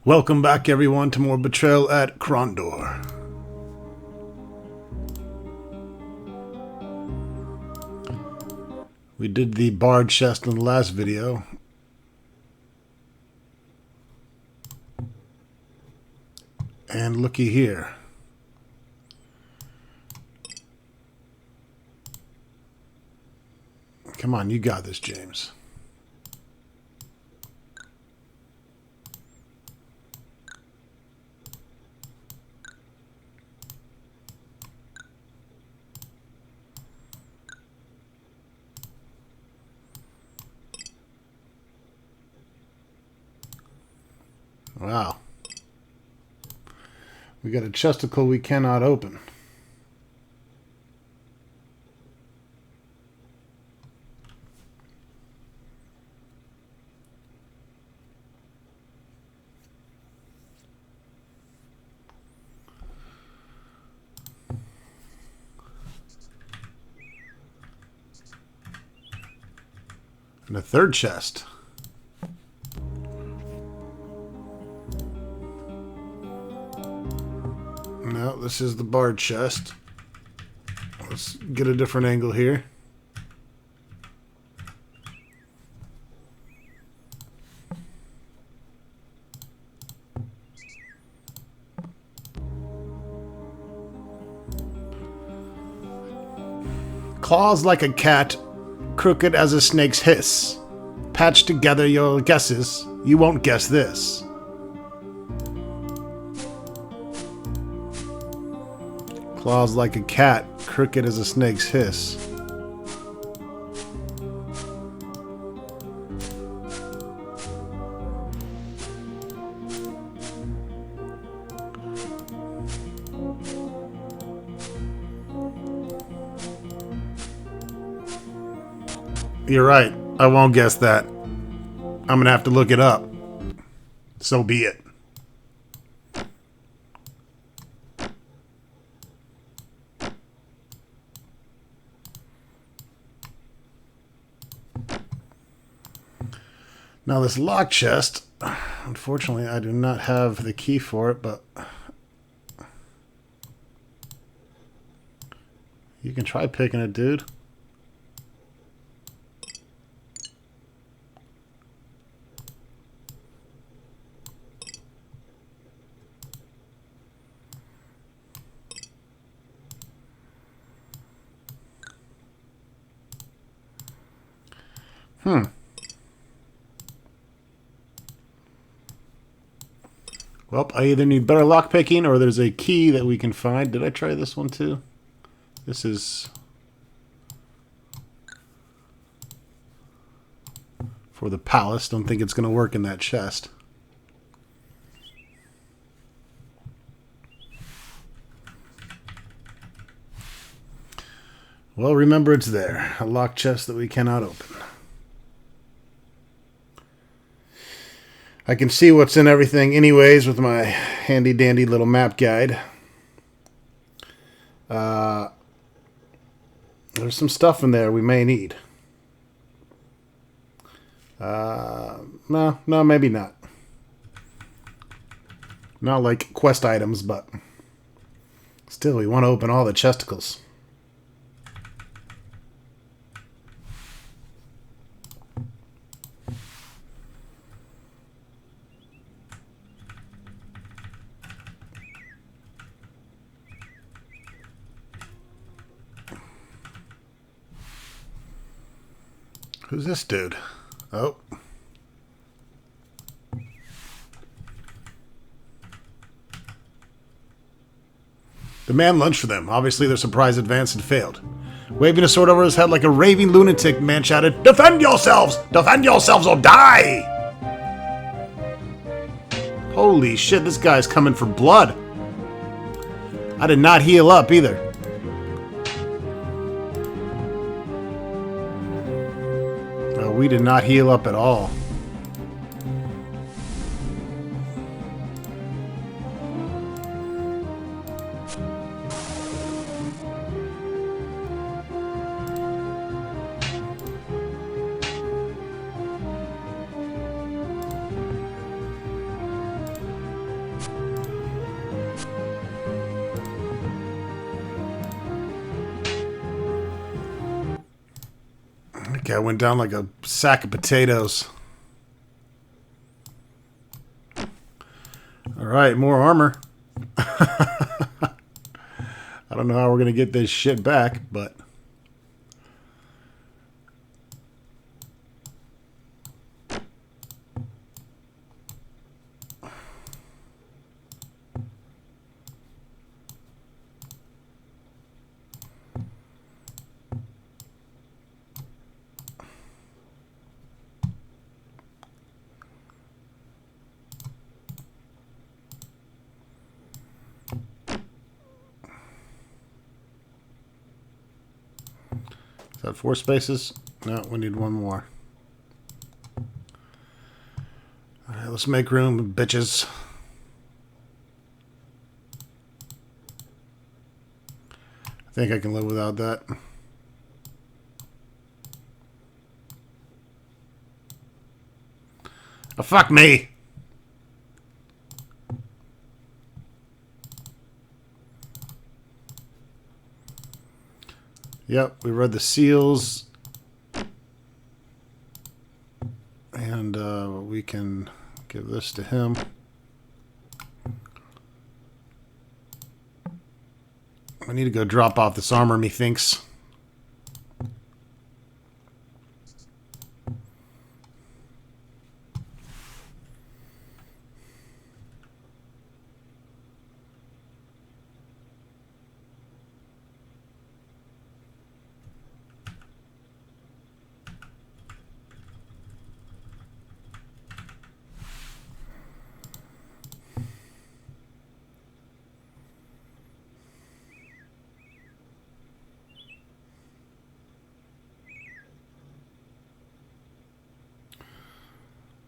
Welcome back, everyone, to more Betrayal at Krondor. We did the barred chest in the last video. And looky here. Come on, you got this, James. Wow. We got a chesticle we cannot open. And a third chest. No, this is the barred chest. Let's get a different angle here. Claws like a cat, crooked as a snake's hiss. Patch together your guesses, you won't guess this. Claws like a cat, crooked as a snake's hiss. You're right, I won't guess that. I'm gonna have to look it up. So be it. Now this lock chest, unfortunately I do not have the key for it, but you can try picking it, dude. Well, I either need better lockpicking or there's a key that we can find. Did I try this one too? This is for the palace. Don't think it's going to work in that chest. Well, remember it's there. A locked chest that we cannot open. I can see what's in everything anyways with my handy dandy little map guide. There's some stuff in there we may need. No, maybe not. Not like quest items, but still, we want to open all the chesticles. Who's this dude? Oh. Demand lunch for them. Obviously their surprise advance had failed. Waving a sword over his head like a raving lunatic, man shouted, "Defend yourselves! Defend yourselves or die!" Holy shit, this guy's coming for blood. I did not heal up either. We did not heal up at all. That guy went down like a sack of potatoes. Alright, more armor. I don't know how we're going to get this shit back, but... Is that 4 spaces? No, we need 1 more. Alright, let's make room, bitches. I think I can live without that. Oh, fuck me! Yep, we read the seals. And we can give this to him. I need to go drop off this armor, methinks.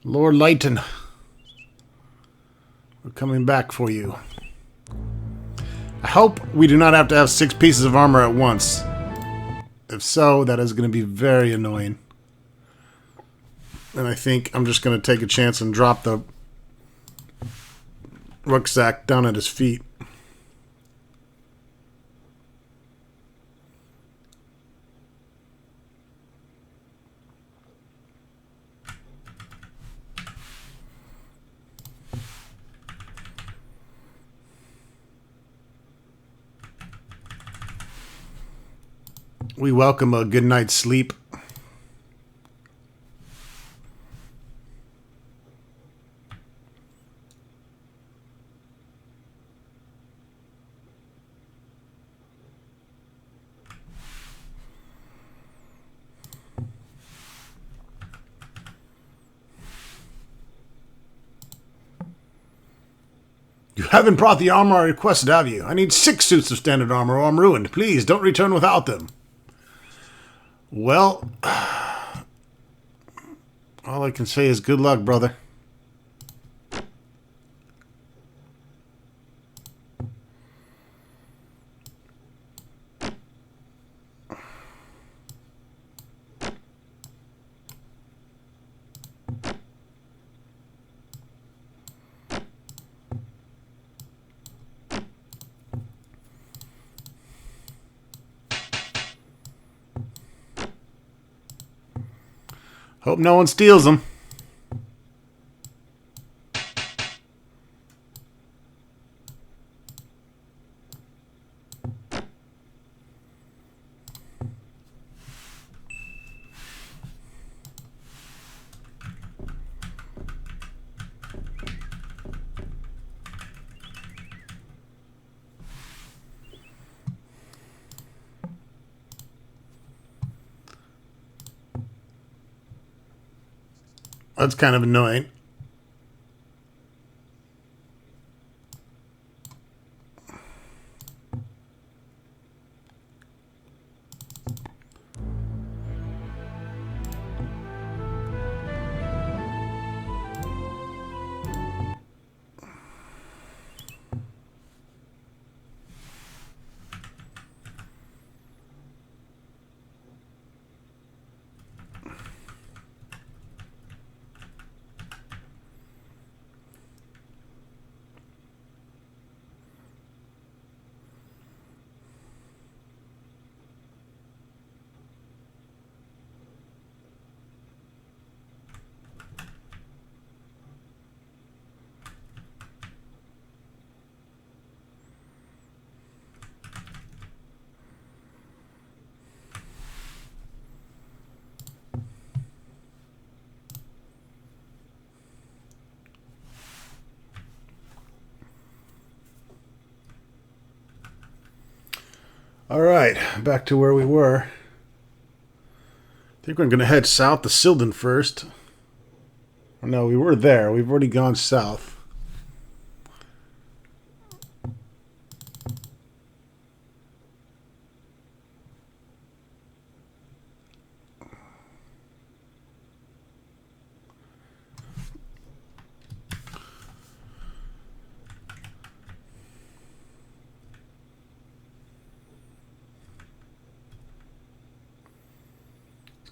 Lord Leighton, we're coming back for you. I hope we do not have to have 6 pieces of armor at once. If so, that is going to be very annoying. And I think I'm just going to take a chance and drop the rucksack down at his feet. We welcome a good night's sleep. You haven't brought the armor I requested, have you? I need 6 suits of standard armor or I'm ruined. Please, don't return without them. Well, all I can say is good luck, brother. Hope no one steals them. That's kind of annoying. Alright, back to where we were. I think we're going to head south to Silden first. No, we were there. We've already gone south.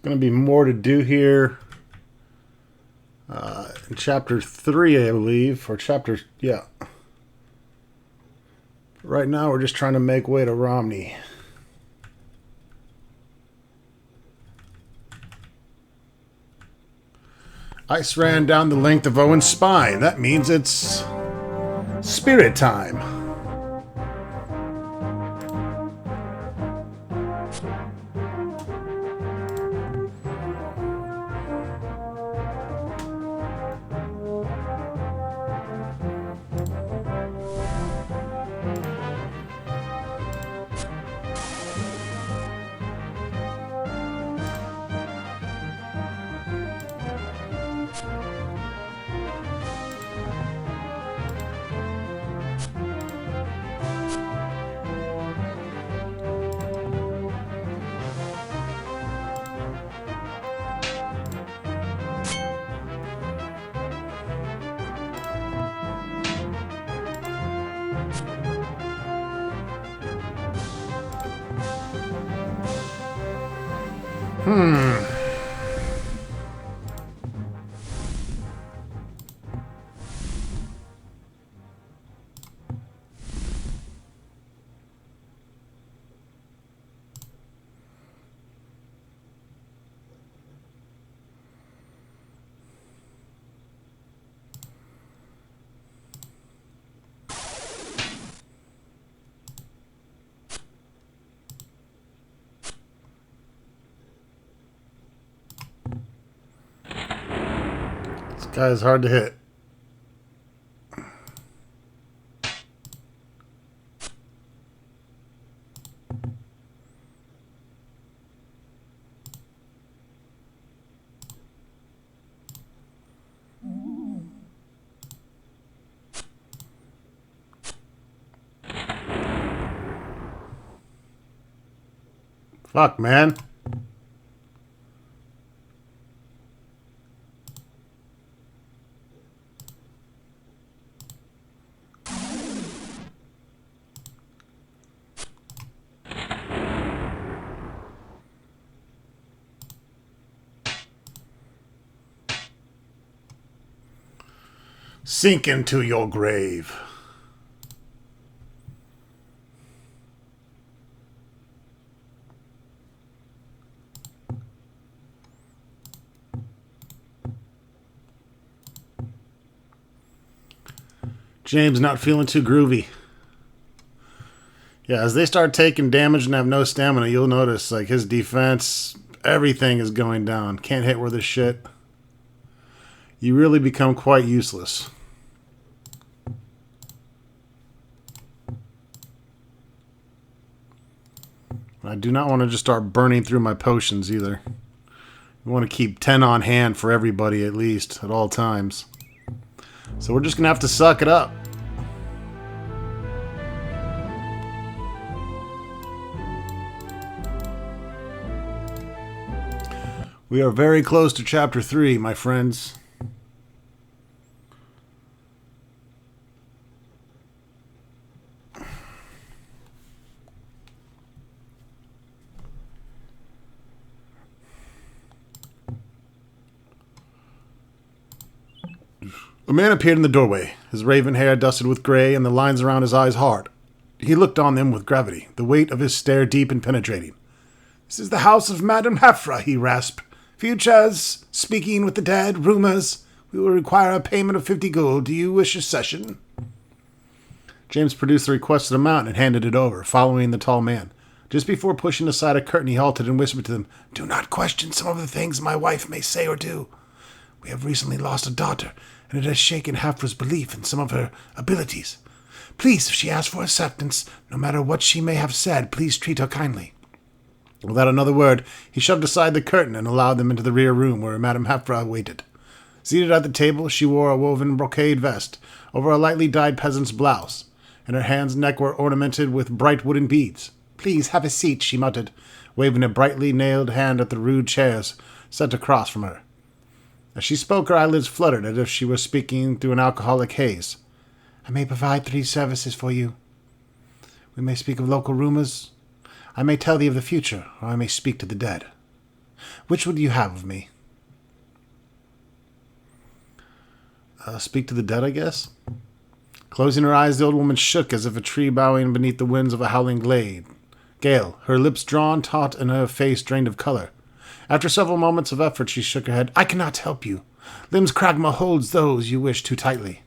Going to be more to do here in chapter 3, I believe, or chapter, yeah. Right now, we're just trying to make way to Romney. Ice ran down the length of Owen's spine. That means it's spirit time. This guy is hard to hit. Fuck, man. Sink into your grave. James not feeling too groovy. Yeah, as they start taking damage and have no stamina, you'll notice like his defense, everything is going down. Can't hit worth a shit. You really become quite useless. I do not want to just start burning through my potions either. We want to keep 10 on hand for everybody at least, at all times. So we're just going to have to suck it up. We are very close to chapter 3, my friends. A man appeared in the doorway, his raven hair dusted with gray and the lines around his eyes hard. He looked on them with gravity, the weight of his stare deep and penetrating. "This is the house of Madame Hafra," he rasped. "Futures, speaking with the dead, rumors. We will require a payment of 50 gold. Do you wish a session?" James produced the requested amount and handed it over, following the tall man. Just before pushing aside a curtain, he halted and whispered to them, "Do not question some of the things my wife may say or do. We have recently lost a daughter, and it has shaken Hafra's belief in some of her abilities. Please, if she asks for acceptance, no matter what she may have said, please treat her kindly." Without another word, he shoved aside the curtain and allowed them into the rear room where Madame Hafra waited. Seated at the table, she wore a woven brocade vest over a lightly dyed peasant's blouse, and her hands and neck were ornamented with bright wooden beads. "Please have a seat," she muttered, waving a brightly nailed hand at the rude chairs set across from her. As she spoke, her eyelids fluttered as if she were speaking through an alcoholic haze. "I may provide 3 services for you. We may speak of local rumors. I may tell thee of the future, or I may speak to the dead. Which would you have of me?" Speak to the dead, I guess? Closing her eyes, the old woman shook as if a tree bowing beneath the winds of a howling gale, her lips drawn taut and her face drained of color. After several moments of effort, she shook her head. "I cannot help you. Lim's Kragma holds those you wish too tightly."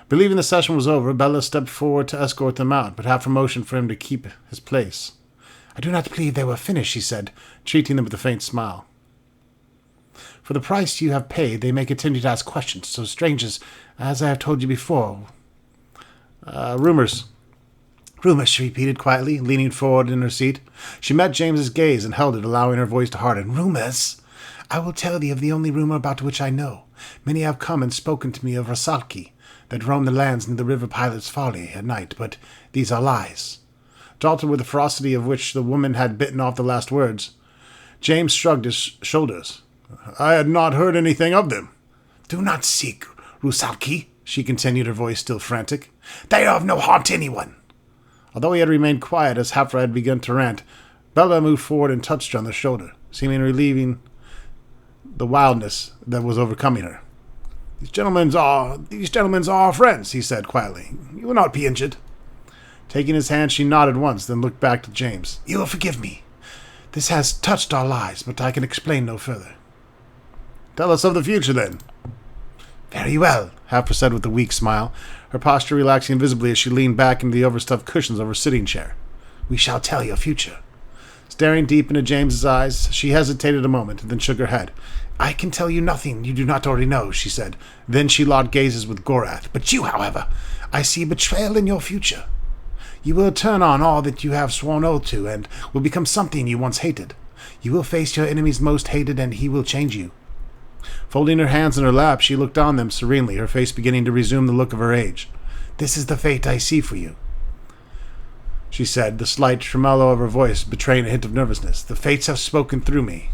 Believing the session was over, Bella stepped forward to escort them out, but Hafra motioned for him to keep his place. "I do not believe they were finished," she said, treating them with a faint smile. "For the price you have paid, they may continue to ask questions, so strangers, as I have told you before." Rumors." "Rumors," she repeated quietly, leaning forward in her seat. She met James's gaze and held it, allowing her voice to harden. "Rumors? I will tell thee of the only rumor about which I know. Many have come and spoken to me of Rasalki, that roam the lands near the river Pilot's Folly at night, but these are lies." Jolted with the ferocity of which the woman had bitten off the last words, James shrugged his shoulders. "I had not heard anything of them." "Do not seek Rusalki," she continued, her voice still frantic. "They are of no harm to anyone." Although he had remained quiet as Hafra had begun to rant, Bella moved forward and touched her on the shoulder, seeming relieving the wildness that was overcoming her. These gentlemen are our friends," he said quietly. "You will not be injured." Taking his hand, she nodded once, then looked back to James. "You will forgive me. This has touched our lives, but I can explain no further." "Tell us of the future, then." "Very well," Hafra said with a weak smile, her posture relaxing visibly as she leaned back into the overstuffed cushions of her sitting chair. "We shall tell your future." Staring deep into James's eyes, she hesitated a moment, then shook her head. "I can tell you nothing you do not already know," she said. Then she locked gazes with Gorath. "But you, however, I see betrayal in your future. You will turn on all that you have sworn oath to, and will become something you once hated. You will face your enemy's most hated, and he will change you." Folding her hands in her lap, she looked on them serenely, her face beginning to resume the look of her age. "This is the fate I see for you," she said, the slight tremolo of her voice betraying a hint of nervousness. "The fates have spoken through me."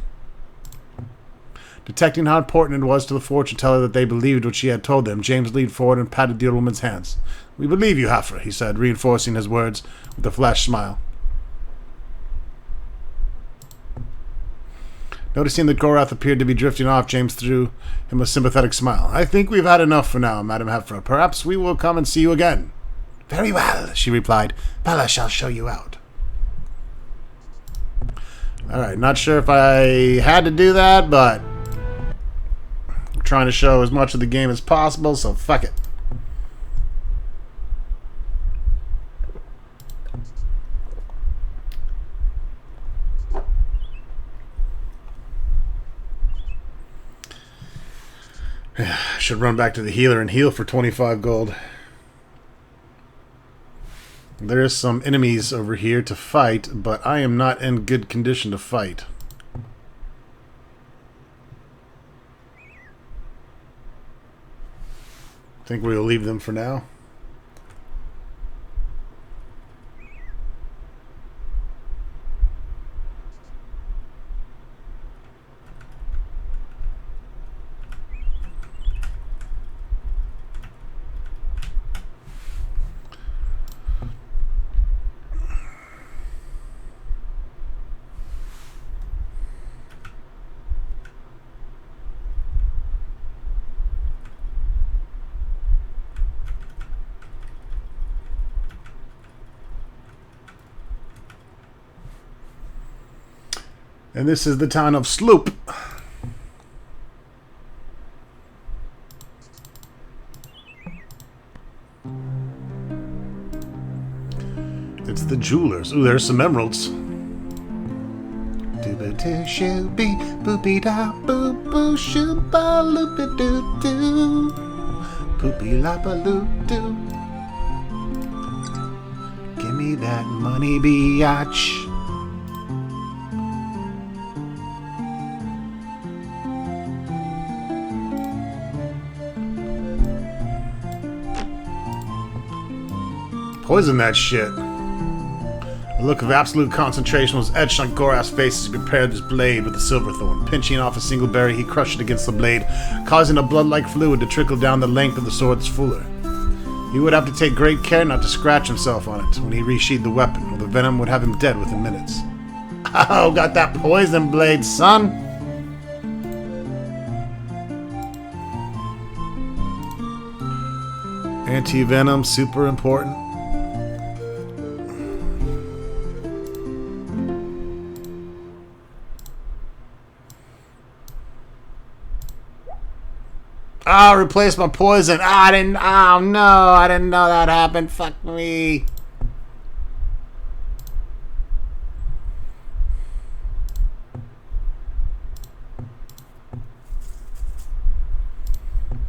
Detecting how important it was to the fortune-teller that they believed what she had told them, James leaned forward and patted the old woman's hands. "We believe you, Hafra," he said, reinforcing his words with a flash smile. Noticing that Gorath appeared to be drifting off, James threw him a sympathetic smile. "I think we've had enough for now, Madame Hafra. Perhaps we will come and see you again." "Very well," she replied. "Bella shall show you out." Alright, not sure if I had to do that, but I'm trying to show as much of the game as possible, so fuck it. Should run back to the healer and heal for 25 gold. There's some enemies over here to fight, but I am not in good condition to fight. I think we'll leave them for now. And this is the town of Sloop. It's the jewelers. Ooh, there's some emeralds. Poopy lapaloo doo. Give me that money, biatch. Poison that shit. A look of absolute concentration was etched on Gorath's face as he prepared his blade with the silverthorn. Pinching off a single berry, he crushed it against the blade, causing a blood-like fluid to trickle down the length of the sword's fuller. He would have to take great care not to scratch himself on it when he resheathed the weapon, or the venom would have him dead within minutes. Oh, got that poison blade, son! Anti-venom, super important. Ah, replace my poison. Ah, oh no, I didn't know that happened. Fuck me.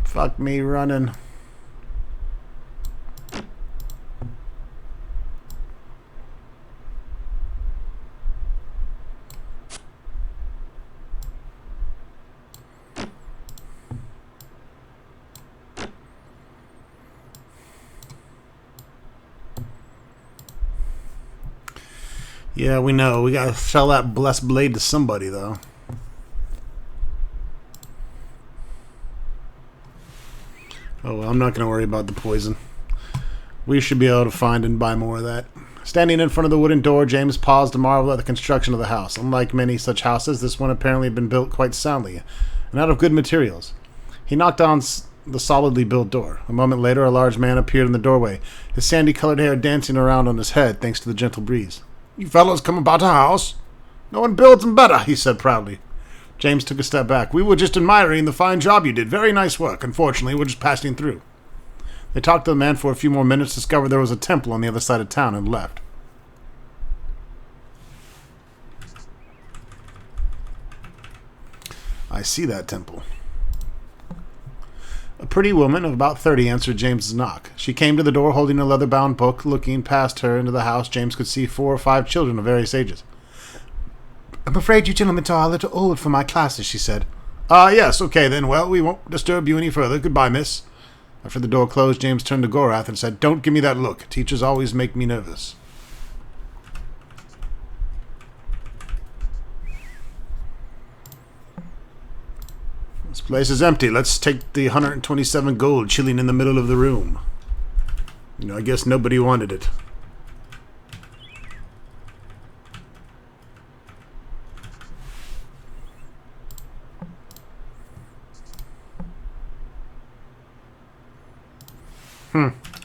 Fuck me running. Yeah, we know. We gotta sell that blessed blade to somebody, though. Oh, well, I'm not gonna worry about the poison. We should be able to find and buy more of that. Standing in front of the wooden door, James paused to marvel at the construction of the house. Unlike many such houses, this one apparently had been built quite soundly, and out of good materials. He knocked on the solidly built door. A moment later, a large man appeared in the doorway, his sandy-colored hair dancing around on his head thanks to the gentle breeze. "You fellows come about a house? No one builds them better," he said proudly. James took a step back. "We were just admiring the fine job you did. Very nice work. Unfortunately, we're just passing through." They talked to the man for a few more minutes, discovered there was a temple on the other side of town, and left. I see that temple. A pretty woman of about 30 answered James's knock. She came to the door holding a leather-bound book. Looking past her into the house, James could see 4 or 5 children of various ages. "I'm afraid you gentlemen are a little old for my classes," she said. Yes, okay then. Well, we won't disturb you any further. Goodbye, miss." After the door closed, James turned to Gorath and said, "Don't give me that look. Teachers always make me nervous." "This place is empty. Let's take the 127 gold chilling in the middle of the room." You know, I guess nobody wanted it.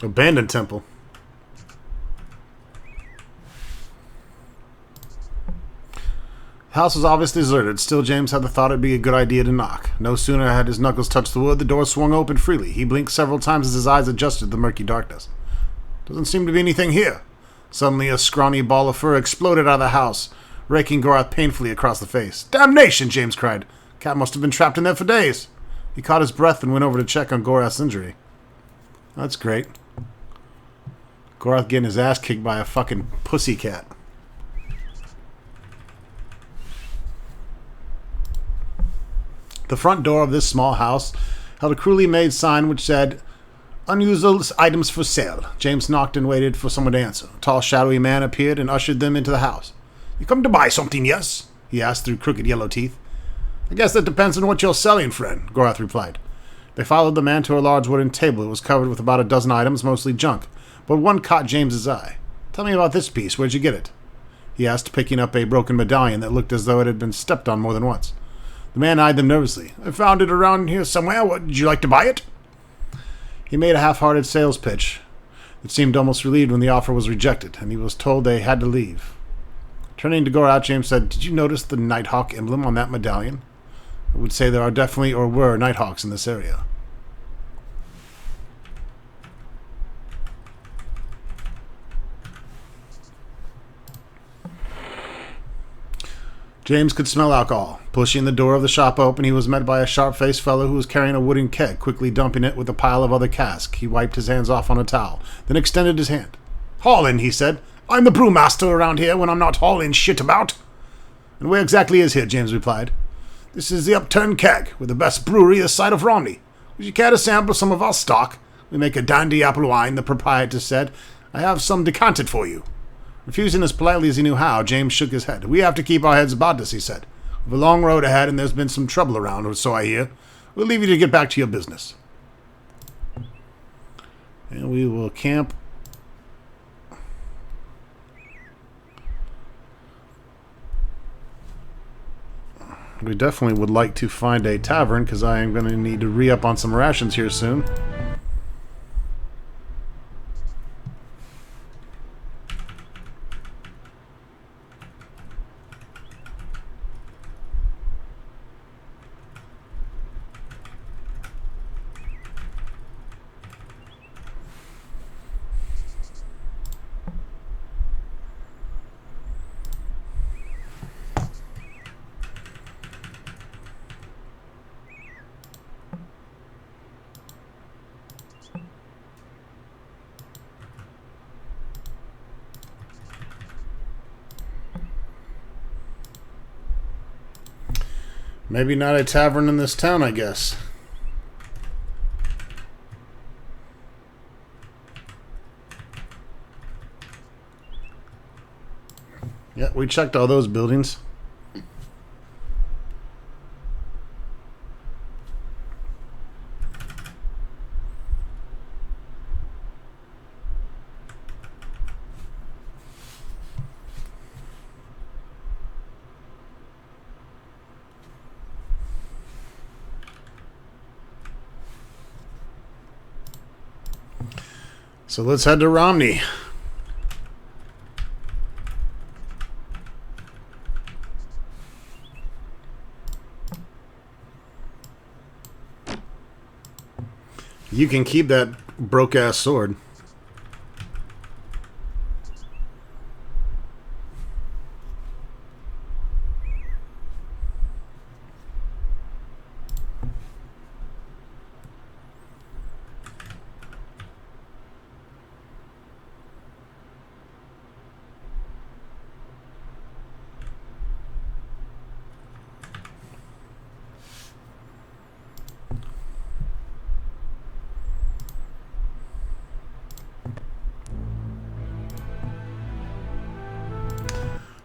Abandoned temple. The house was obviously deserted. Still, James had the thought it'd be a good idea to knock. No sooner had his knuckles touched the wood, the door swung open freely. He blinked several times as his eyes adjusted to the murky darkness. "Doesn't seem to be anything here." Suddenly, a scrawny ball of fur exploded out of the house, raking Gorath painfully across the face. "Damnation!" James cried. "Cat must have been trapped in there for days." He caught his breath and went over to check on Gorath's injury. That's great. Gorath getting his ass kicked by a fucking pussycat. The front door of this small house held a cruelly made sign which said, "Unusual items for sale." James knocked and waited for someone to answer. A tall, shadowy man appeared and ushered them into the house. "You come to buy something, yes?" he asked through crooked yellow teeth. "I guess that depends on what you're selling, friend," Gorath replied. They followed the man to a large wooden table. It was covered with about a dozen items, mostly junk, but one caught James's eye. "Tell me about this piece. Where'd you get it?" he asked, picking up a broken medallion that looked as though it had been stepped on more than once. The man eyed them nervously. "I found it around here somewhere. Would you like to buy it?" He made a half-hearted sales pitch. It seemed almost relieved when the offer was rejected, and he was told they had to leave. Turning to Gorath, James said, "Did you notice the Nighthawk emblem on that medallion? I would say there are definitely or were Nighthawks in this area." James could smell alcohol. Pushing the door of the shop open, he was met by a sharp-faced fellow who was carrying a wooden keg, quickly dumping it with a pile of other casks. He wiped his hands off on a towel, then extended his hand. "Haulin'," he said. "I'm the brewmaster around here when I'm not hauling shit about." "And where exactly is here?" James replied. "This is the Upturned Keg, with the best brewery this side of Romney. Would you care to sample some of our stock? We make a dandy apple wine," the proprietor said. "I have some decanted for you." Refusing as politely as he knew how, James shook his head. "We have to keep our heads about this," he said. "We've a long road ahead, and there's been some trouble around, or so I hear. We'll leave you to get back to your business." And we will camp. We definitely would like to find a tavern, because I am going to need to re-up on some rations here soon. Maybe not a tavern in this town, I guess. Yeah, we checked all those buildings. So let's head to Romney. You can keep that broke-ass sword.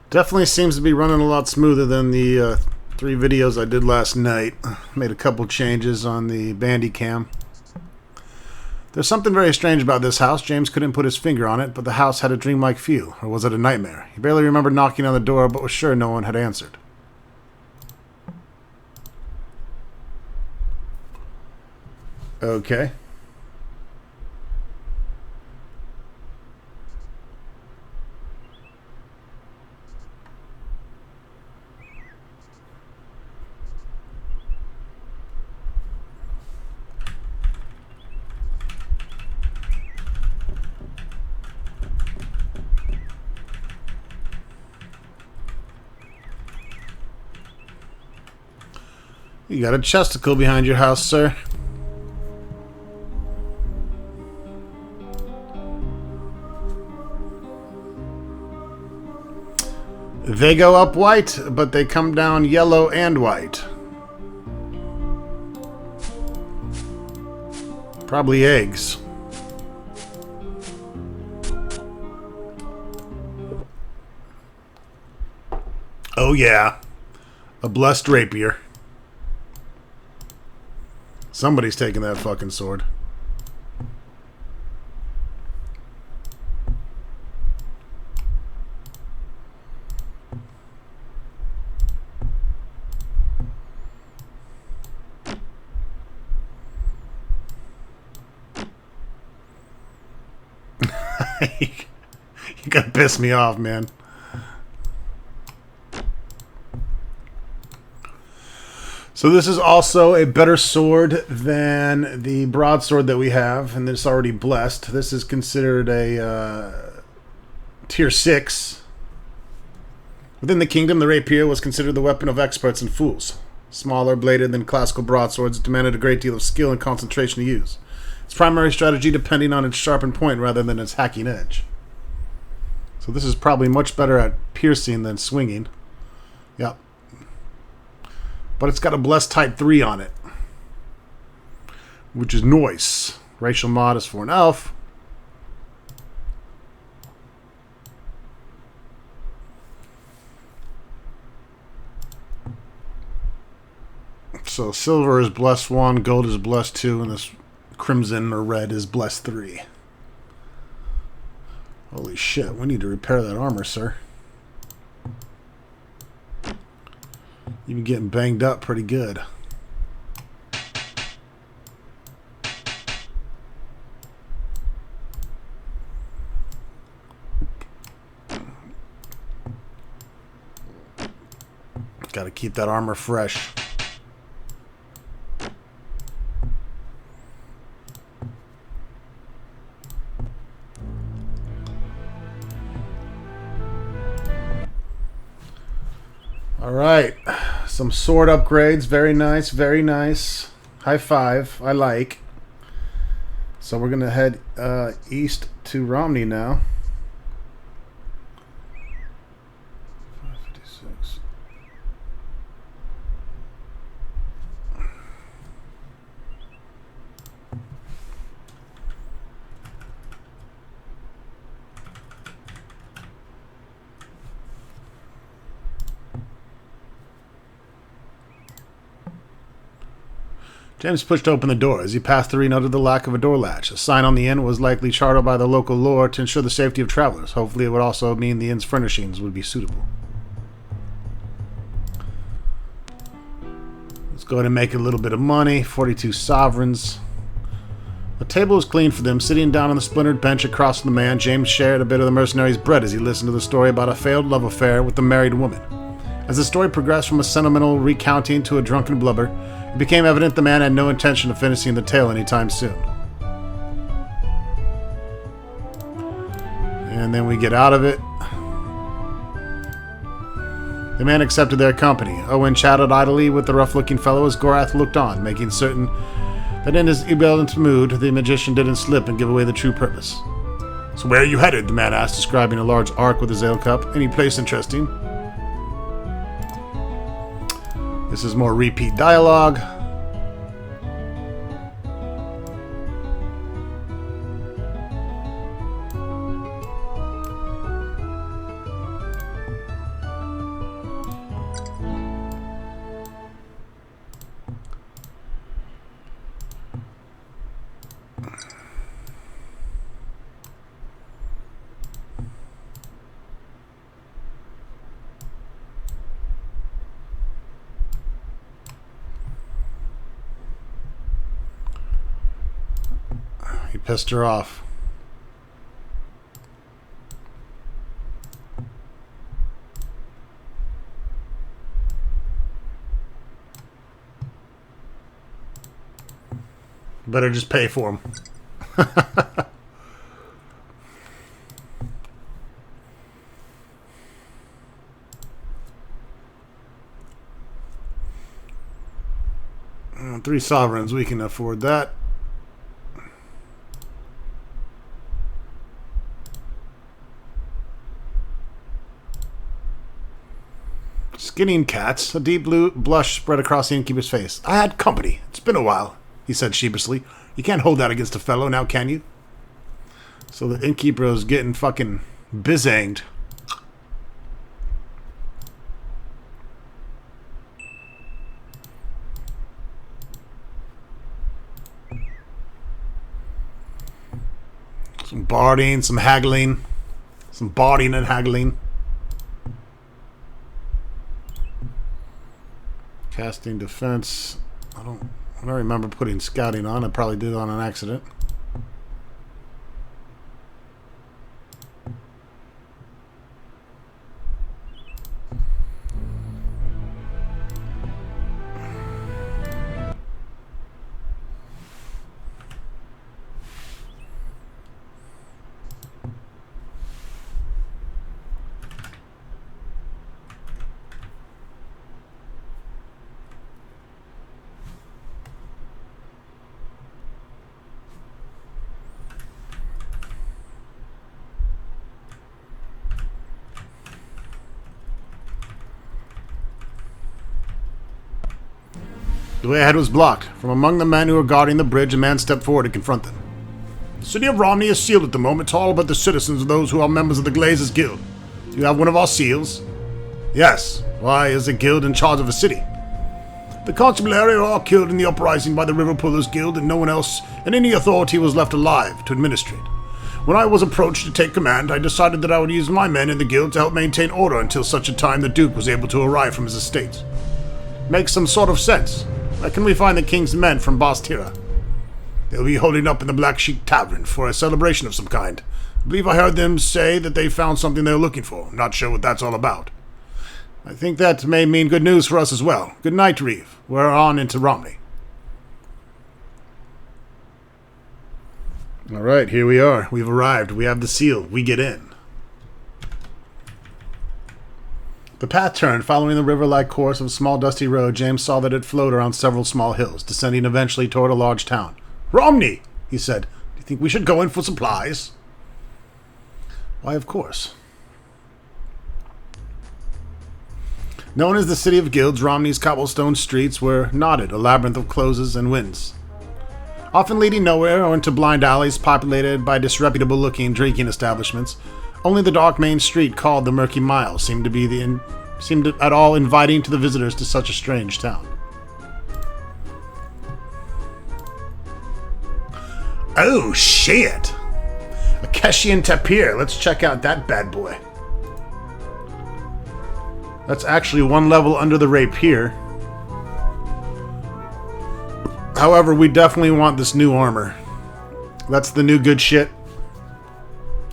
Definitely seems to be running a lot smoother than the 3 videos I did last night. Made a couple changes on the Bandicam. There's something very strange about this house. James couldn't put his finger on it, but the house had a dreamlike feel. Or was it a nightmare? He barely remembered knocking on the door, but was sure no one had answered. Okay. You got a chesticle behind your house, sir. They go up white, but they come down yellow and white. Probably eggs. Oh yeah. A blessed rapier. Somebody's taking that fucking sword. You gotta piss me off, man. So this is also a better sword than the broadsword that we have, and it's already blessed. This is considered a tier 6, Within the kingdom, the rapier was considered the weapon of experts and fools. Smaller bladed than classical broadswords, it demanded a great deal of skill and concentration to use. Its primary strategy depending on its sharpened point rather than its hacking edge. So this is probably much better at piercing than swinging. Yep. But it's got a blessed type 3 on it, which is nice. Racial mod is for an elf. So silver is blessed 1, gold is blessed 2, and this crimson or red is blessed 3. Holy shit, we need to repair that armor, sir. You've been getting banged up pretty good. Got to keep that armor fresh. Alright, some sword upgrades. Very nice, very nice. High five, I like. So we're going to head east to Romney now. 556. James pushed open the door. As he passed through, he noted the lack of a door latch. A sign on the inn was likely charted by the local lord to ensure the safety of travelers. Hopefully it would also mean the inn's furnishings would be suitable. Let's go ahead and make a little bit of money. 42 sovereigns. The table was clean for them. Sitting down on the splintered bench across from the man, James shared a bit of the mercenary's bread as he listened to the story about a failed love affair with a married woman. As the story progressed from a sentimental recounting to a drunken blubber, it became evident the man had no intention of finishing the tale anytime soon. And then we get out of it. The man accepted their company. Owen chatted idly with the rough-looking fellow as Gorath looked on, making certain that in his ebullient mood, the magician didn't slip and give away the true purpose. "So where are you headed?" the man asked, describing a large arc with his ale cup. "Any place interesting?" This is more repeat dialogue. He pissed her off. Better just pay for him. Three sovereigns, we can afford that. Skinning cats. A deep blue blush spread across the innkeeper's face. "I had company. It's been a while," he said sheepishly. "You can't hold that against a fellow, now can you?" So the innkeeper was getting fucking bizanged. Some barding, some haggling. Some barding and haggling. Casting defense. I don't remember putting scouting on. I probably did on an accident. The way ahead was blocked. From among the men who were guarding the bridge, a man stepped forward to confront them. The city of Romney is sealed at the moment to all but the citizens of those who are members of the Glazers Guild. Do you have one of our seals? Yes. Why is a guild in charge of a city? The constabulary are all killed in the uprising by the River Pullers Guild, and no one else in any authority was left alive to administrate. When I was approached to take command, I decided that I would use my men in the guild to help maintain order until such a time the Duke was able to arrive from his estates. Makes some sort of sense. Where can we find the king's men from Bastira? They'll be holding up in the Black Sheep Tavern for a celebration of some kind. I believe I heard them say that they found something they were looking for. Not sure what that's all about. I think that may mean good news for us as well. Good night, Reeve. We're on into Romney. All right, here we are. We've arrived. We have the seal. We get in. The path turned. Following the river-like course of a small dusty road, James saw that it flowed around several small hills, descending eventually toward a large town. Romney, he said. Do you think we should go in for supplies? Why, of course. Known as the City of Guilds, Romney's cobblestone streets were knotted, a labyrinth of closes and winds, often leading nowhere or into blind alleys populated by disreputable-looking drinking establishments. Only the dark main street, called the Murky Mile, seemed at all inviting to the visitors to such a strange town. Oh, shit! A Keshian tapir. Let's check out that bad boy. That's actually one level under the rapier. However, we definitely want this new armor. That's the new good shit.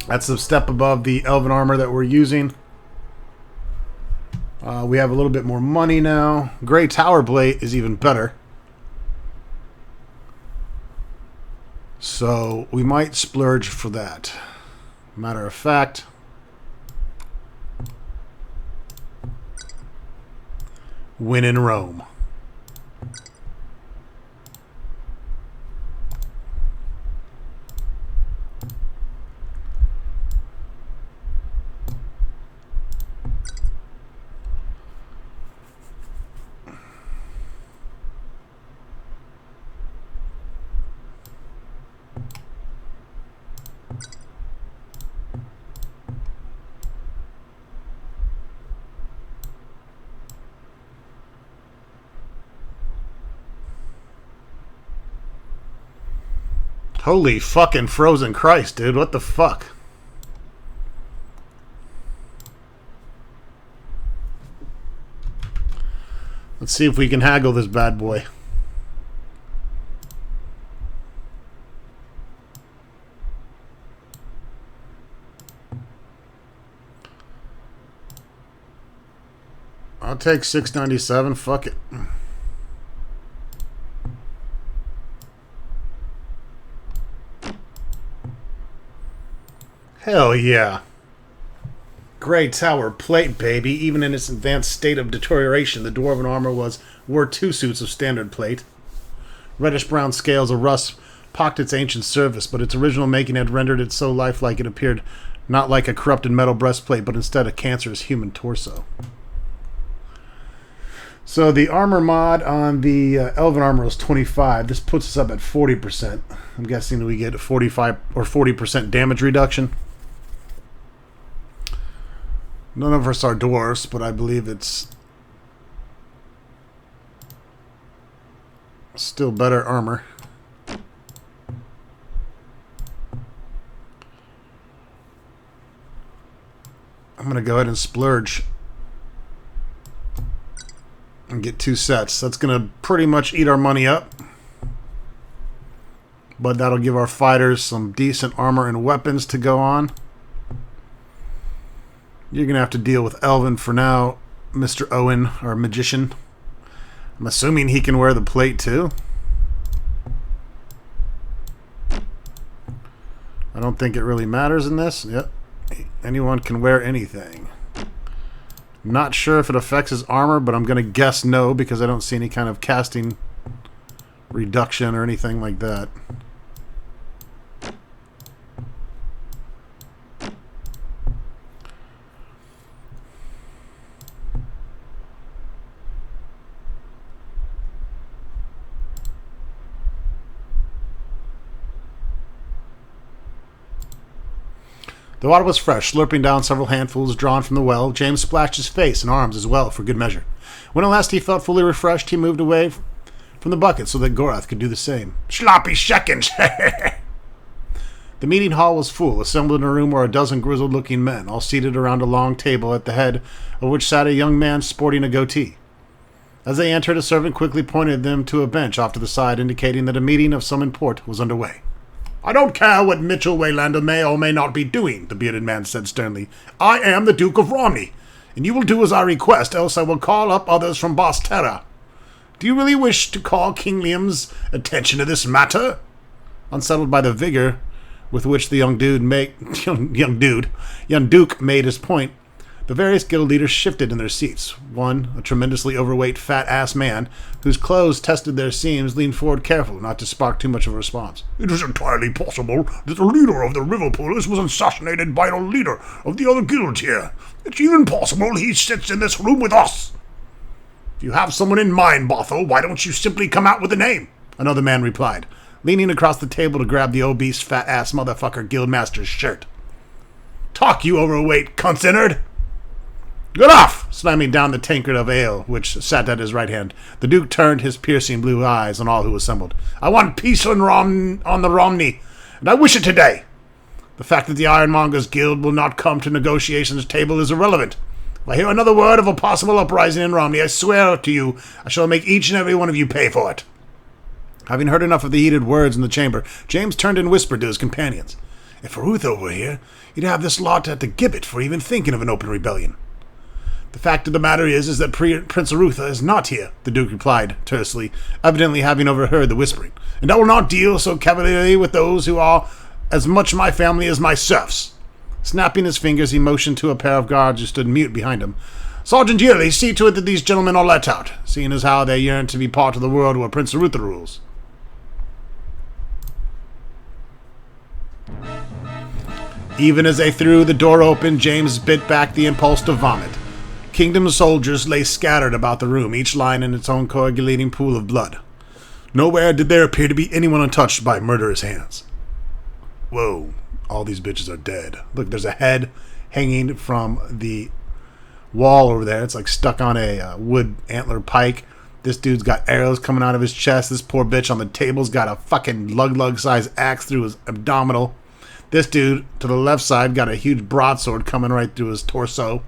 That's a step above the elven armor that we're using. We have a little bit more money now. Grey Tower Blade is even better. So we might splurge for that. Matter of fact, win in Rome. Holy fucking frozen Christ, dude. What the fuck? Let's see if we can haggle this bad boy. I'll take $697. Fuck it. Hell yeah. Grey Tower Plate, baby. Even in its advanced state of deterioration, the dwarven armor wore 2 suits of standard plate. Reddish-brown scales of rust pocked its ancient surface, but its original making had rendered it so lifelike it appeared not like a corrupted metal breastplate, but instead a cancerous human torso. So the armor mod on the elven armor is 25. This puts us up at 40%. I'm guessing we get a 45 or 40% damage reduction. None of us are dwarves, but I believe it's still better armor. I'm going to go ahead and splurge and get 2 sets. That's going to pretty much eat our money up, but that'll give our fighters some decent armor and weapons to go on. You're going to have to deal with Elvin for now, Mr. Owen, our magician. I'm assuming he can wear the plate too. I don't think it really matters in this. Yep. Anyone can wear anything. Not sure if it affects his armor, but I'm going to guess no because I don't see any kind of casting reduction or anything like that. The water was fresh. Slurping down several handfuls drawn from the well, James splashed his face and arms as well for good measure. When at last he felt fully refreshed, he moved away from the bucket so that Gorath could do the same. Sloppy seconds! The meeting hall was full. Assembled in a room were a dozen grizzled-looking men, all seated around a long table at the head of which sat a young man sporting a goatee. As they entered, a servant quickly pointed them to a bench off to the side, indicating that a meeting of some import was underway. I don't care what Mitchell Waylander may or may not be doing, the bearded man said sternly. I am the Duke of Romney, and you will do as I request, else I will call up others from Bosterra. Do you really wish to call King Liam's attention to this matter? Unsettled by the vigor with which the young Duke made his point, the various guild leaders shifted in their seats. One, a tremendously overweight, fat-ass man, whose clothes tested their seams, leaned forward carefully, not to spark too much of a response. It is entirely possible that the leader of the River Pullers was assassinated by the leader of the other guilds here. It's even possible he sits in this room with us. If you have someone in mind, Bothell, why don't you simply come out with a name? Another man replied, leaning across the table to grab the obese, fat-ass motherfucker guildmaster's shirt. Talk, you overweight cunt-innard! Get off! Slamming down the tankard of ale, which sat at his right hand, the Duke turned his piercing blue eyes on all who assembled. I want peace on the Romney, and I wish it today. The fact that the Ironmongers Guild will not come to negotiations table is irrelevant. If I hear another word of a possible uprising in Romney, I swear to you I shall make each and every one of you pay for it. Having heard enough of the heated words in the chamber, James turned and whispered to his companions. If Arutha were here, he'd have this lot at the gibbet for even thinking of an open rebellion. The fact of the matter is that Prince Arutha is not here, the Duke replied tersely, evidently having overheard the whispering, and I will not deal so cavalierly with those who are as much my family as my serfs. Snapping his fingers, he motioned to a pair of guards who stood mute behind him. Sergeant Yearly, see to it that these gentlemen are let out, seeing as how they yearn to be part of the world where Prince Arutha rules. Even as they threw the door open, James bit back the impulse to vomit. Kingdom soldiers lay scattered about the room, each lying in its own coagulating pool of blood. Nowhere did there appear to be anyone untouched by murderous hands. Whoa, all these bitches are dead. Look, there's a head hanging from the wall over there. It's like stuck on a wood antler pike. This dude's got arrows coming out of his chest. This poor bitch on the table's got a fucking lug-size axe through his abdominal. This dude to the left side got a huge broadsword coming right through his torso.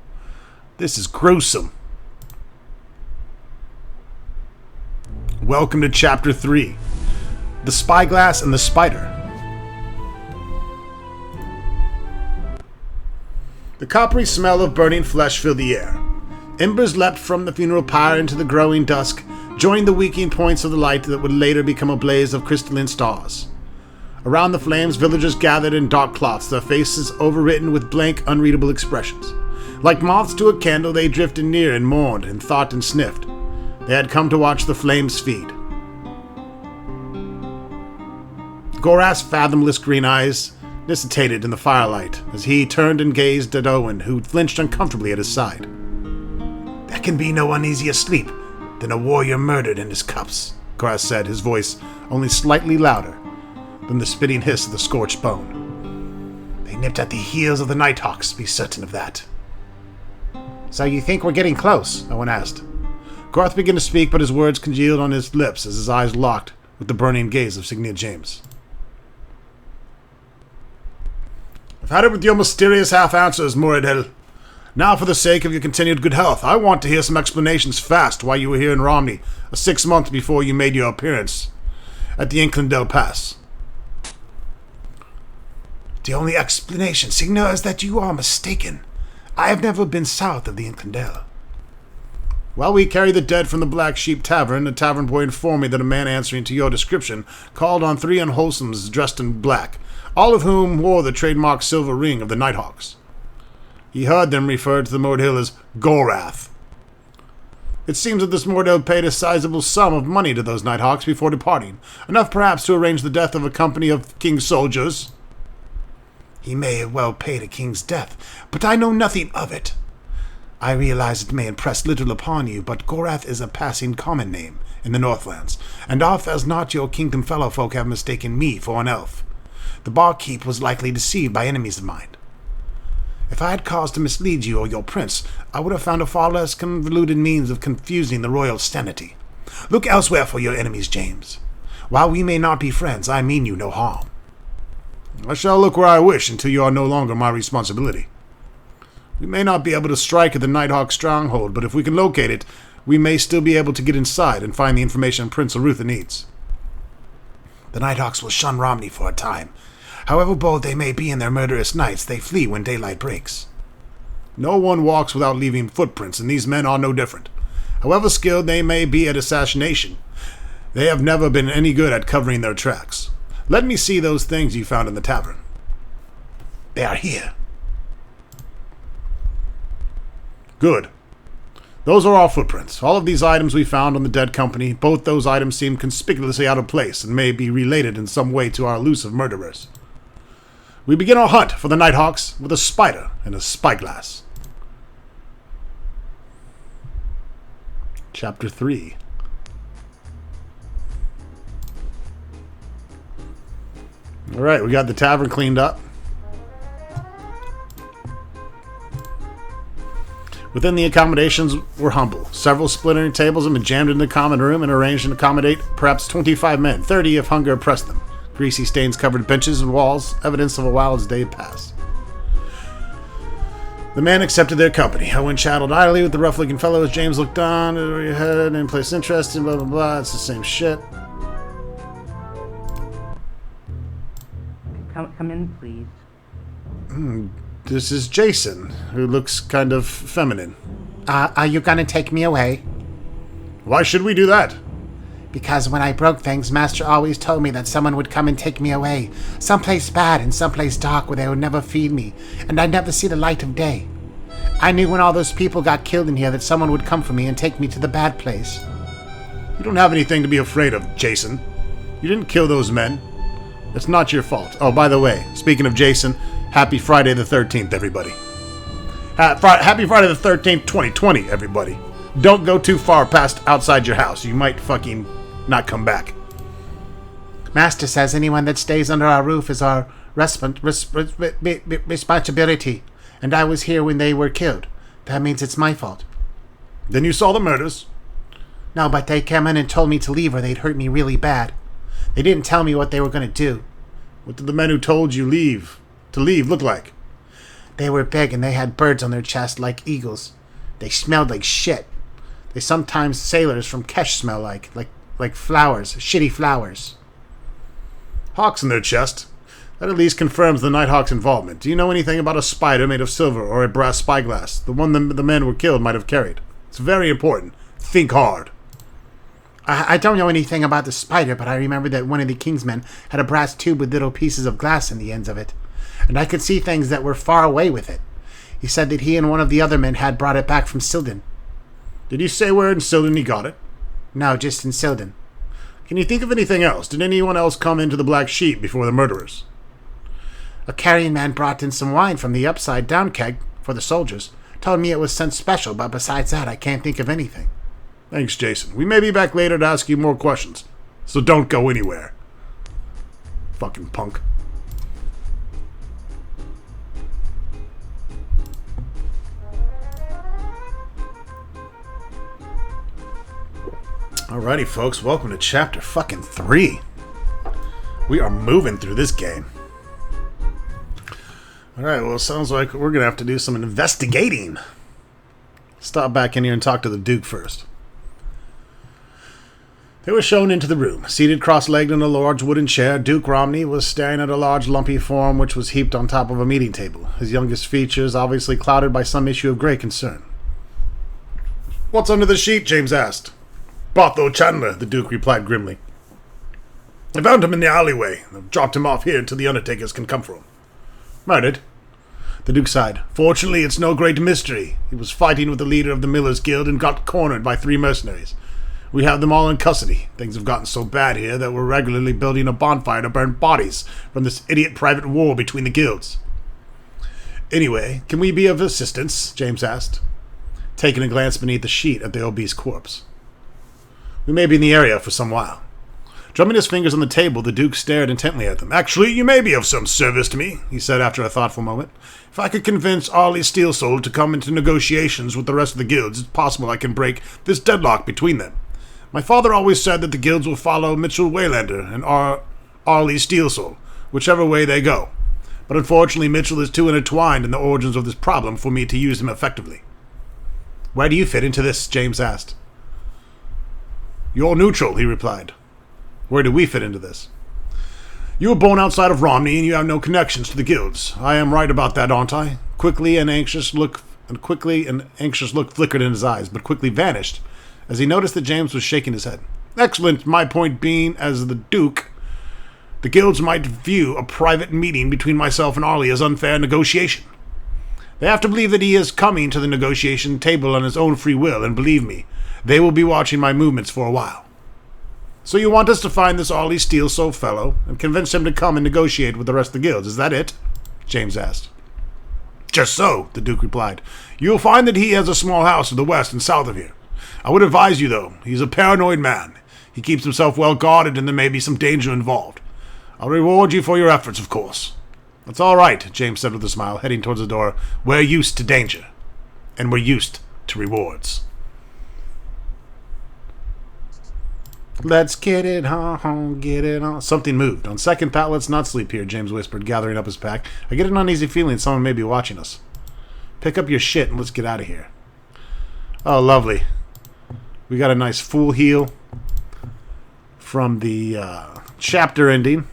This is gruesome. Welcome to Chapter 3. The Spyglass and the Spider. The coppery smell of burning flesh filled the air. Embers leapt from the funeral pyre into the growing dusk, joining the weakening points of the light that would later become a blaze of crystalline stars. Around the flames, villagers gathered in dark cloths, their faces overwritten with blank, unreadable expressions. Like moths to a candle, they drifted near and mourned and thought and sniffed. They had come to watch the flames feed. Gorath's fathomless green eyes dissipated in the firelight as he turned and gazed at Owen, who flinched uncomfortably at his side. There can be no uneasier sleep than a warrior murdered in his cups, Gorath said, his voice only slightly louder than the spitting hiss of the scorched bone. They nipped at the heels of the Nighthawks, be certain of that. So you think we're getting close? Owen asked. Gorath began to speak, but his words congealed on his lips as his eyes locked with the burning gaze of Signia James. I've had it with your mysterious half-answers, Muradil. Now, for the sake of your continued good health, I want to hear some explanations fast why you were here in Romney 6 months before you made your appearance at the Inklindale Pass. The only explanation, Signia, is that you are mistaken. I have never been south of the Inklindale. While we carried the dead from the Black Sheep Tavern, the tavern boy informed me that a man answering to your description called on 3 unwholesomes dressed in black, all of whom wore the trademark silver ring of the Nighthawks. He heard them referred to the Mordhill as Gorath. It seems that this Mordhill paid a sizable sum of money to those Nighthawks before departing, enough perhaps to arrange the death of a company of king's soldiers. He may have well paid a king's death, but I know nothing of it. I realize it may impress little upon you, but Gorath is a passing common name in the Northlands, and oft as not your kingdom fellowfolk have mistaken me for an elf. The barkeep was likely deceived by enemies of mine. If I had cause to mislead you or your prince, I would have found a far less convoluted means of confusing the royal sanity. Look elsewhere for your enemies, James. While we may not be friends, I mean you no harm. I shall look where I wish until you are no longer my responsibility. We may not be able to strike at the Nighthawk stronghold, but if we can locate it, we may still be able to get inside and find the information Prince Arutha needs. The Nighthawks will shun Romney for a time. However bold they may be in their murderous nights, they flee when daylight breaks. No one walks without leaving footprints, and these men are no different. However skilled they may be at assassination, they have never been any good at covering their tracks. Let me see those things you found in the tavern. They are here. Good. Those are our footprints. All of these items we found on the dead company, both those items seem conspicuously out of place and may be related in some way to our elusive murderers. We begin our hunt for the Nighthawks with a spider and a spyglass. Chapter 3. Alright, we got the tavern cleaned up. Within the accommodations were humble. Several splintering tables had been jammed into the common room and arranged to accommodate perhaps 25 men, 30 if hunger oppressed them. Greasy stains covered benches and walls, evidence of a wild day passed. The men accepted their company. Owen chatted idly with the rough-looking fellow as James looked on. Where you headed and placed interest in blah blah blah. It's the same shit. Come in, please. This is Jason, who looks kind of feminine. Are you gonna take me away? Why should we do that? Because when I broke things, Master always told me that someone would come and take me away. Someplace bad and someplace dark where they would never feed me, and I'd never see the light of day. I knew when all those people got killed in here that someone would come for me and take me to the bad place. You don't have anything to be afraid of, Jason. You didn't kill those men. It's not your fault. Oh, by the way, speaking of Jason, happy Friday the 13th, everybody. Happy Friday the 13th, 2020, everybody. Don't go too far past outside your house. You might fucking not come back. Master says anyone that stays under our roof is our responsibility, and I was here when they were killed. That means it's my fault. Then you saw the murders? No, but they came in and told me to leave or they'd hurt me really bad. They didn't tell me what they were going to do. What did the men who told you to leave look like? They were big and they had birds on their chest like eagles. They smelled like shit. They sometimes sailors from Kesh smell like flowers, shitty flowers. Hawks in their chest. That at least confirms the Nighthawk's involvement. Do you know anything about a spider made of silver or a brass spyglass? The one the men were killed might have carried. It's very important. Think hard. I don't know anything about the spider, but I remember that one of the Kingsmen had a brass tube with little pieces of glass in the ends of it, and I could see things that were far away with it. He said that he and one of the other men had brought it back from Silden. Did he say where in Silden he got it? No, just in Silden. Can you think of anything else? Did anyone else come into the Black Sheep before the murderers? A carrying man brought in some wine from the upside-down keg for the soldiers. Told me it was sent special, but besides that, I can't think of anything. Thanks, Jason. We may be back later to ask you more questions, so don't go anywhere. Fucking punk. Alrighty, folks. Welcome to chapter fucking 3. We are moving through this game. Alright, well, it sounds like we're going to have to do some investigating. Stop back in here and talk to the Duke first. They were shown into the room. Seated cross-legged in a large wooden chair, Duke Romney was staring at a large lumpy form which was heaped on top of a meeting table, his youngest features obviously clouded by some issue of great concern. "What's under the sheet?" James asked. "Bartho Chandler," the Duke replied grimly. "I found him in the alleyway. I've dropped him off here until the undertakers can come for him." "Murdered?" The Duke sighed. "Fortunately, it's no great mystery. He was fighting with the leader of the Millers Guild and got cornered by 3 mercenaries. We have them all in custody. Things have gotten so bad here that we're regularly building a bonfire to burn bodies from this idiot private war between the guilds." "Anyway, can we be of assistance?" James asked, taking a glance beneath the sheet at the obese corpse. "We may be in the area for some while." Drumming his fingers on the table, the Duke stared intently at them. "Actually, you may be of some service to me," he said after a thoughtful moment. "If I could convince Arlie Steelsoul to come into negotiations with the rest of the guilds, it's possible I can break this deadlock between them. My father always said that the guilds will follow Mitchell Waylander and Arlie Steelsoul, whichever way they go. But unfortunately, Mitchell is too intertwined in the origins of this problem for me to use him effectively." "Where do you fit into this?" James asked. "You're neutral," he replied. "Where do we fit into this?" "You were born outside of Romney, and you have no connections to the guilds. I am right about that, aren't I?" Quickly an anxious look flickered in his eyes, but quickly vanished as he noticed that James was shaking his head. "Excellent. My point being, as the Duke, the guilds might view a private meeting between myself and Arlie as unfair negotiation. They have to believe that he is coming to the negotiation table on his own free will, and believe me, they will be watching my movements for a while. So you want us to find this Arlie Steelsoul fellow and convince him to come and negotiate with the rest of the guilds, is that it?" James asked. "Just so," the Duke replied. "You will find that he has a small house to the west and south of here. I would advise you, though. He's a paranoid man. He keeps himself well guarded, and there may be some danger involved. I'll reward you for your efforts, of course." "That's all right," James said with a smile, heading towards the door. "We're used to danger, and we're used to rewards." "Let's get it on, get it on." Something moved. "On second thought, let's not sleep here," James whispered, gathering up his pack. "I get an uneasy feeling someone may be watching us. Pick up your shit and let's get out of here." Oh, lovely. We got a nice full heal from the chapter ending.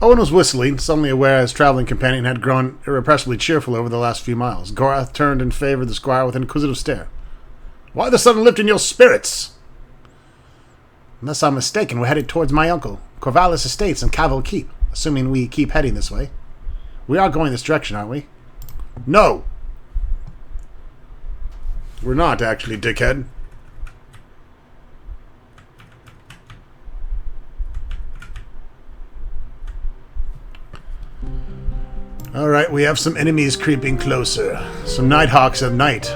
Owen was whistling, suddenly aware his traveling companion had grown irrepressibly cheerful over the last few miles. Gorath turned and favored the squire with an inquisitive stare. "Why the sudden lift in your spirits?" "Unless I'm mistaken, we're headed towards my uncle, Corvallis Estates and Cavill Keep, assuming we keep heading this way. We are going this direction, aren't we?" "No. We're not, actually, dickhead." All right, we have some enemies creeping closer. Some Nighthawks at night.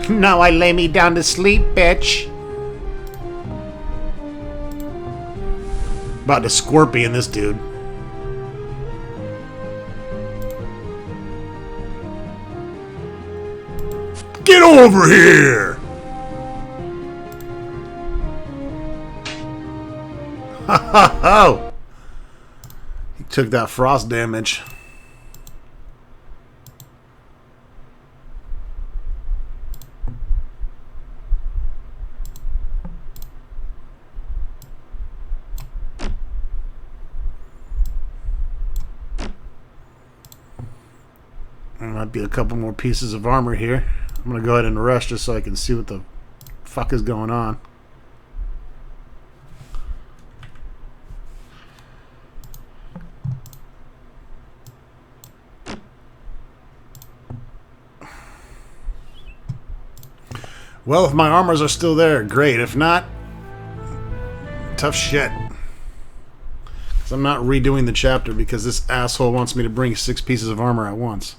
Now I lay me down to sleep, bitch. About to scorpion this dude. Get over here! Ha ha ha! He took that frost damage. There might be a couple more pieces of armor here. I'm going to go ahead and rush just so I can see what the fuck is going on. Well, if my armors are still there, great. If not, tough shit. Because I'm not redoing the chapter because this asshole wants me to bring 6 pieces of armor at once.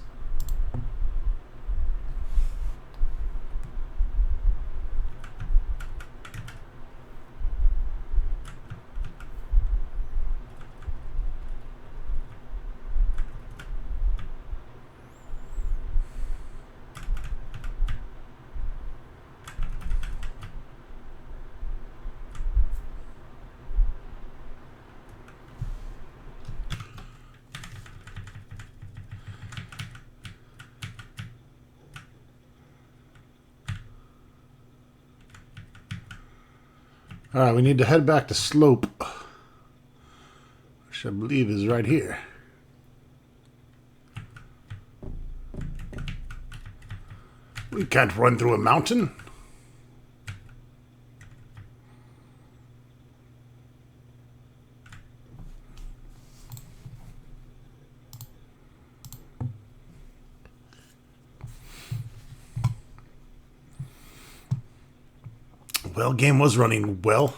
Alright, we need to head back to Slope, which I believe is right here. We can't run through a mountain. Well, game was running well.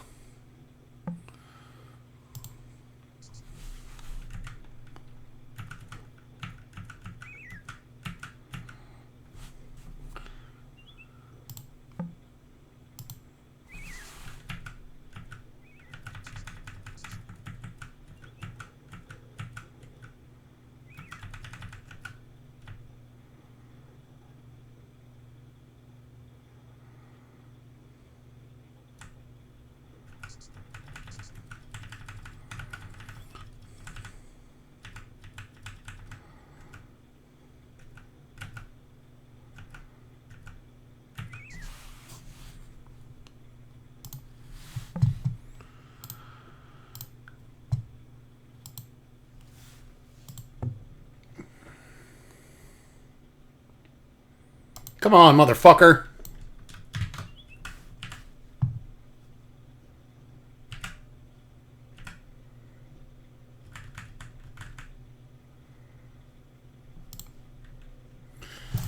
Come on, motherfucker.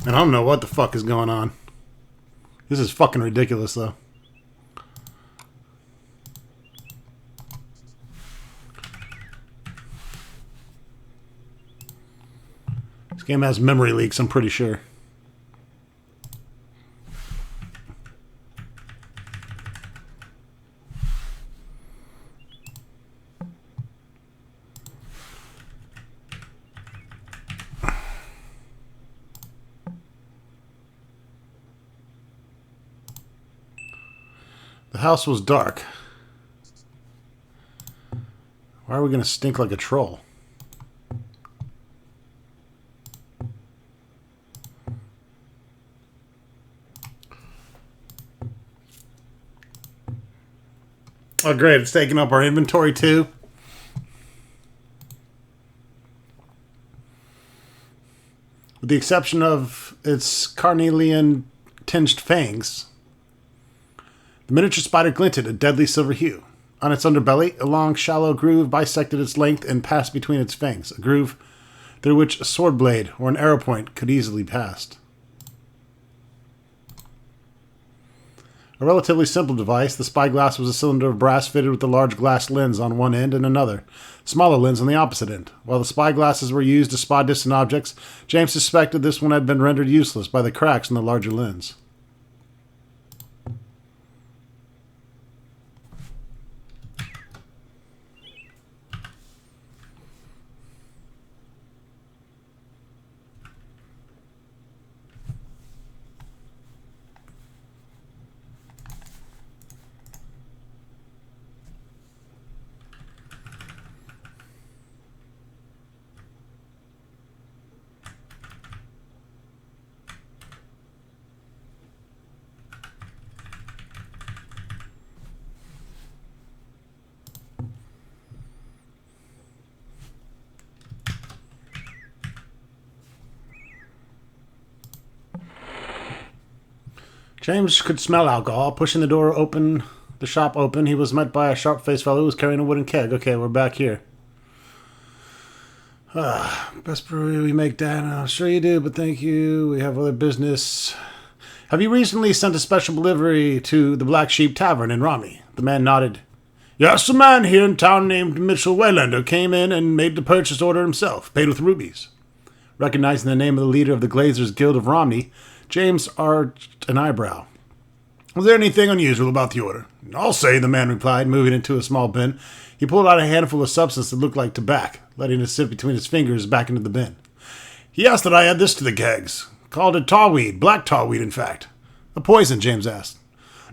And I don't know what the fuck is going on. This is fucking ridiculous, though. This game has memory leaks, I'm pretty sure. The house was dark. Why are we going to stink like a troll? Oh, great. It's taking up our inventory, too. With the exception of its carnelian-tinged fangs, the miniature spider glinted a deadly silver hue. On its underbelly, a long, shallow groove bisected its length and passed between its fangs, a groove through which a sword blade or an arrow point could easily pass. A relatively simple device, the spyglass was a cylinder of brass fitted with a large glass lens on one end and another, smaller lens on the opposite end. While the spyglasses were used to spot distant objects, James suspected this one had been rendered useless by the cracks in the larger lens. James could smell alcohol. Pushing the shop open, he was met by a sharp-faced fellow who was carrying a wooden keg. Okay, we're back here. Best brewery we make, Dan. I'm sure you do, but thank you. We have other business. Have you recently sent a special delivery to the Black Sheep Tavern in Romney? The man nodded. Yes, a man here in town named Mitchell Waylander came in and made the purchase order himself, paid with rubies. Recognizing the name of the leader of the Glazers Guild of Romney, James arched an eyebrow. Was there anything unusual about the order? I'll say, the man replied, moving into a small bin. He pulled out a handful of substance that looked like tobacco, letting it sit between his fingers back into the bin. He asked that I add this to the kegs. Called it tarweed, black tarweed, in fact. A poison, James asked.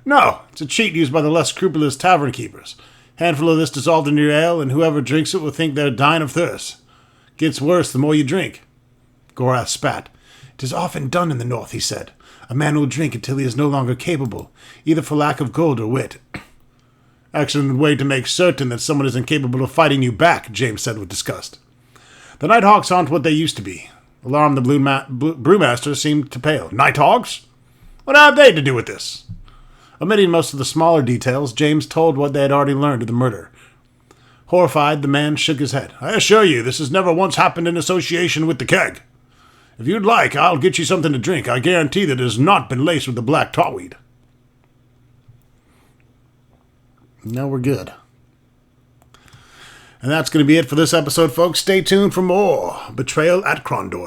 No, it's a cheat used by the less scrupulous tavern keepers. Handful of this dissolved in your ale, and whoever drinks it will think they're dying of thirst. Gets worse the more you drink. Gorath spat. It is often done in the north, he said. A man will drink until he is no longer capable, either for lack of gold or wit. Excellent way to make certain that someone is incapable of fighting you back, James said with disgust. The Nighthawks aren't what they used to be. Alarmed, the brewmaster seemed to pale. Nighthawks? What have they to do with this? Omitting most of the smaller details, James told what they had already learned of the murder. Horrified, the man shook his head. I assure you, this has never once happened in association with the keg. If you'd like, I'll get you something to drink. I guarantee that it has not been laced with the black tarweed. No, we're good. And that's going to be it for this episode, folks. Stay tuned for more Betrayal at Krondor.